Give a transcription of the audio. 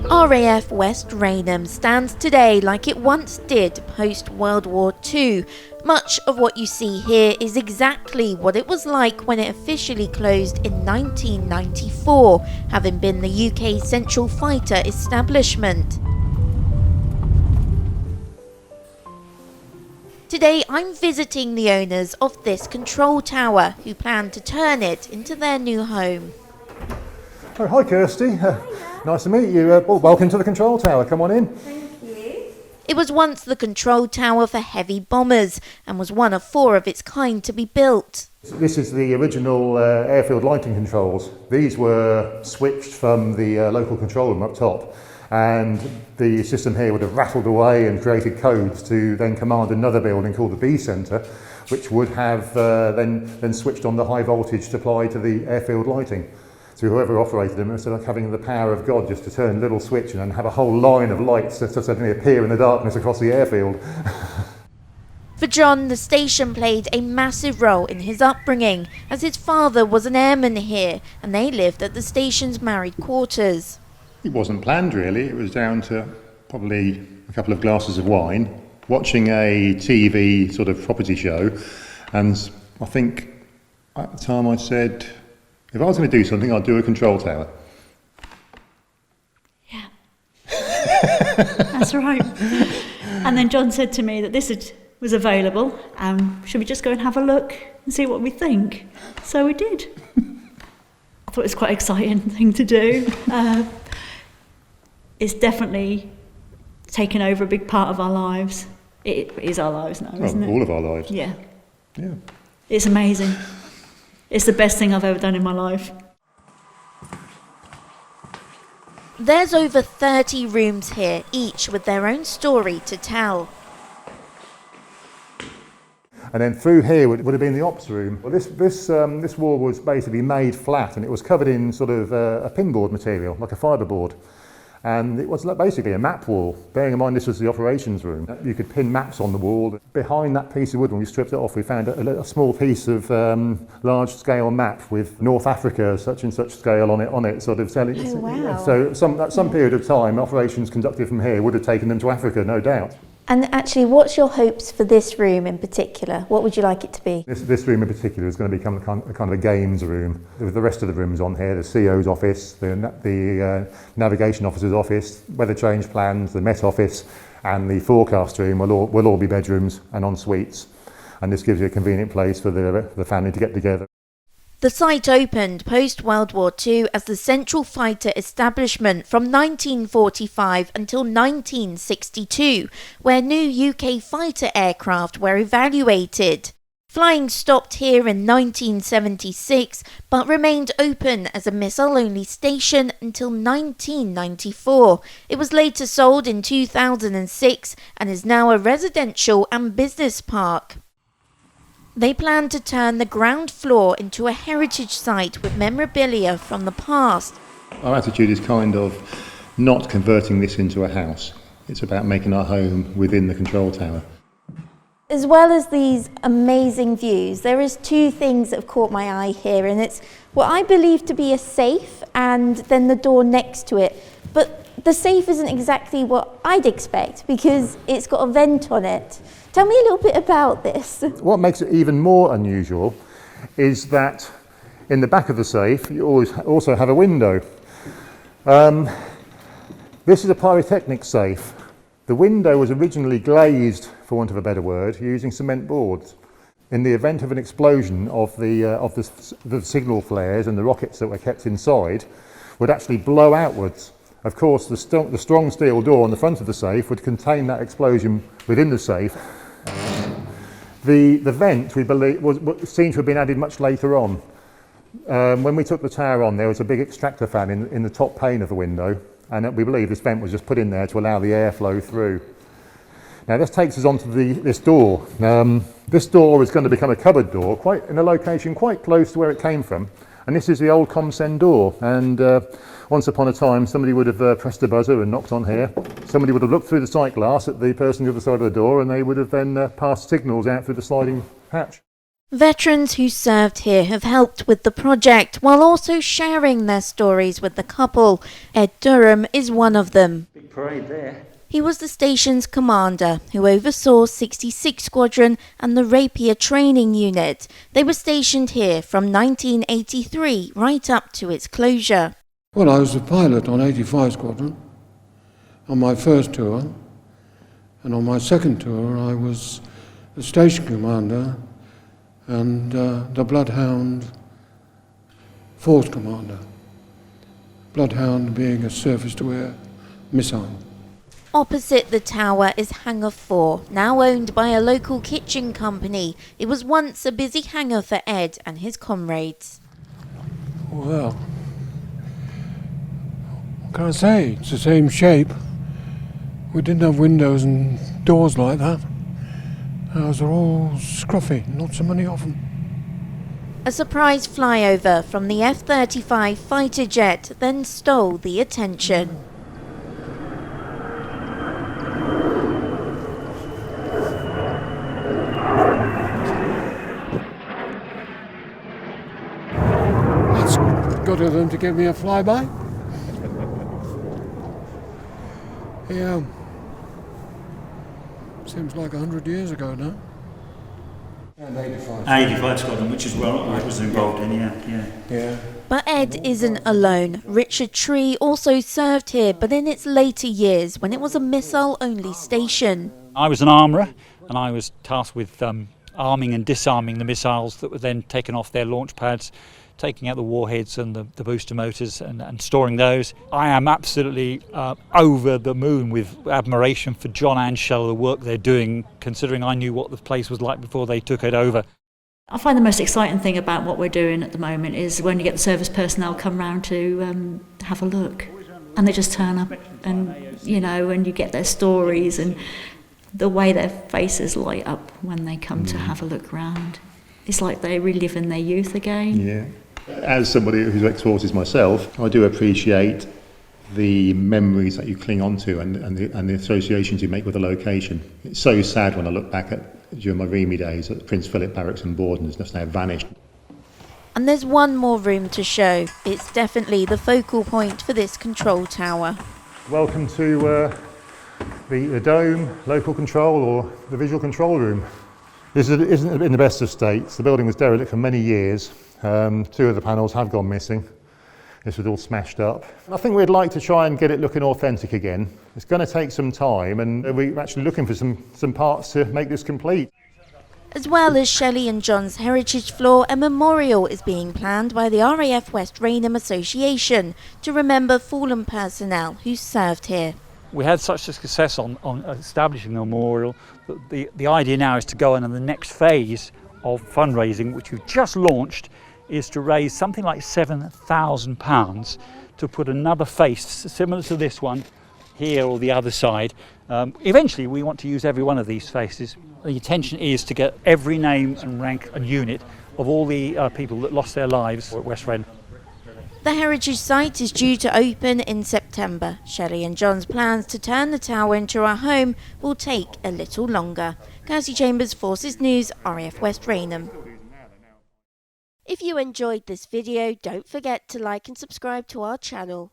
RAF West Raynham stands today like it once did post-World War II. Much of what you see here is exactly what it was like when it officially closed in 1994, having been the UK's central fighter establishment. Today I'm visiting the owners of this control tower, who plan to turn it into their new home. Oh, hi Kirstie, nice to meet you. Welcome to the control tower, come on in. Thank you. It was once the control tower for heavy bombers and was one of 4 of its kind to be built. This is the original airfield lighting controls. These were switched from the local control room up top, and the system here would have rattled away and created codes to then command another building called the B Centre, which would have then switched on the high voltage to apply to the airfield lighting. So whoever operated them, instead of having the power of God just to turn a little switch and have a whole line of lights that suddenly appear in the darkness across the airfield. For John, the station played a massive role in his upbringing, as his father was an airman here and they lived at the station's married quarters. It wasn't planned really, it was down to probably a couple of glasses of wine, watching a TV sort of property show, and I think at the time I said, if I was going to do something, I'd do a control tower. Yeah, that's right. And then John said to me that this was available, should we just go and have a look and see what we think? So we did. I thought it was quite an exciting thing to do. It's definitely taken over a big part of our lives. It is our lives now, isn't it? All of our lives. Yeah. Yeah. It's amazing. It's the best thing I've ever done in my life. There's over 30 rooms here, each with their own story to tell. And then through here would have been the ops room. Well, this wall was basically made flat, and it was covered in sort of a pinboard material, like a fibreboard. And it was basically a map wall. Bearing in mind this was the operations room, you could pin maps on the wall. Behind that piece of wood, when we stripped it off, we found a small piece of large-scale map with North Africa, such and such scale on it, sort of selling. Oh, wow. So at some period of time, operations conducted from here would have taken them to Africa, no doubt. And actually, what's your hopes for this room in particular? What would you like it to be? This room in particular is going to become a kind of a games room. With the rest of the rooms on here, the CO's office, the navigation officer's office, weather change plans, the Met office, and the forecast room will all be bedrooms and en suites. And this gives you a convenient place for the family to get together. The site opened post-World War II as the central fighter establishment from 1945 until 1962, where new UK fighter aircraft were evaluated. Flying stopped here in 1976, but remained open as a missile-only station until 1994. It was later sold in 2006 and is now a residential and business park. They plan to turn the ground floor into a heritage site with memorabilia from the past. Our attitude is kind of not converting this into a house. It's about making our home within the control tower. As well as these amazing views, there is 2 things that have caught my eye here, and it's what I believe to be a safe and then the door next to it. But the safe isn't exactly what I'd expect because it's got a vent on it. Tell me a little bit about this. What makes it even more unusual is that in the back of the safe you also have a window. This is a pyrotechnic safe. The window was originally glazed, for want of a better word, using cement boards. In the event of an explosion of the signal flares and the rockets that were kept inside would actually blow outwards. Of course, the strong steel door on the front of the safe would contain that explosion within the safe. The vent, we believe, seemed to have been added much later on. When we took the tower on, there was a big extractor fan in the top pane of the window, and we believe this vent was just put in there to allow the airflow through. Now this takes us onto this door. This door is going to become a cupboard door, in a location quite close to where it came from. And this is the old Comsen door, and once upon a time somebody would have pressed a buzzer and knocked on here. Somebody would have looked through the sight glass at the person on the other side of the door, and they would have then passed signals out through the sliding hatch. Veterans who served here have helped with the project while also sharing their stories with the couple. Ed Durham is one of them. Big parade there. He was the station's commander who oversaw 66 Squadron and the Rapier Training Unit. They were stationed here from 1983 right up to its closure. Well, I was a pilot on 85 Squadron on my first tour, and on my second tour I was the station commander and the Bloodhound Force Commander. Bloodhound being a surface-to-air missile. Opposite the tower is Hangar 4, now owned by a local kitchen company. It was once a busy hangar for Ed and his comrades. Well, what can I say? It's the same shape. We didn't have windows and doors like that. Ours are all scruffy, not so many of them. A surprise flyover from the F-35 fighter jet then stole the attention. That's good of them to give me a flyby. Yeah. Seems like 100 years ago now. And 85. 85 Squadron, which is what I was involved in, yeah. But Ed isn't alone. Richard Tree also served here, but in its later years when it was a missile-only station. I was an armourer and I was tasked with arming and disarming the missiles that were then taken off their launch pads, taking out the warheads and the booster motors and storing those. I am absolutely over the moon with admiration for John and Shell, the work they're doing, considering I knew what the place was like before they took it over. I find the most exciting thing about what we're doing at the moment is when you get the service personnel come round to have a look, and they just turn up and, and you get their stories and the way their faces light up when they come to have a look round. It's like they relive in their youth again. Yeah. As somebody who's ex-forces myself, I do appreciate the memories that you cling on to and the associations you make with the location. It's so sad when I look back at during my REME days at Prince Philip Barracks and Borden, it's just now vanished. And there's one more room to show. It's definitely the focal point for this control tower. Welcome to the Dome, local control, or the visual control room. This isn't in the best of states. The building was derelict for many years. 2 of the panels have gone missing. This was all smashed up. I think we'd like to try and get it looking authentic again. It's going to take some time, and we're actually looking for some parts to make this complete. As well as Shelley and John's heritage floor, a memorial is being planned by the RAF West Raynham Association to remember fallen personnel who served here. We had such a success on establishing the memorial that the idea now is to go on in the next phase of fundraising, which we've just launched, is to raise something like £7,000 to put another face similar to this one here or the other side. Eventually we want to use every one of these faces. The intention is to get every name and rank and unit of all the people that lost their lives at West Raynham. The heritage site is due to open in September. Shelley and John's plans to turn the tower into a home will take a little longer. Kirstie Chambers, Forces News, RAF West Raynham. If you enjoyed this video, don't forget to like and subscribe to our channel.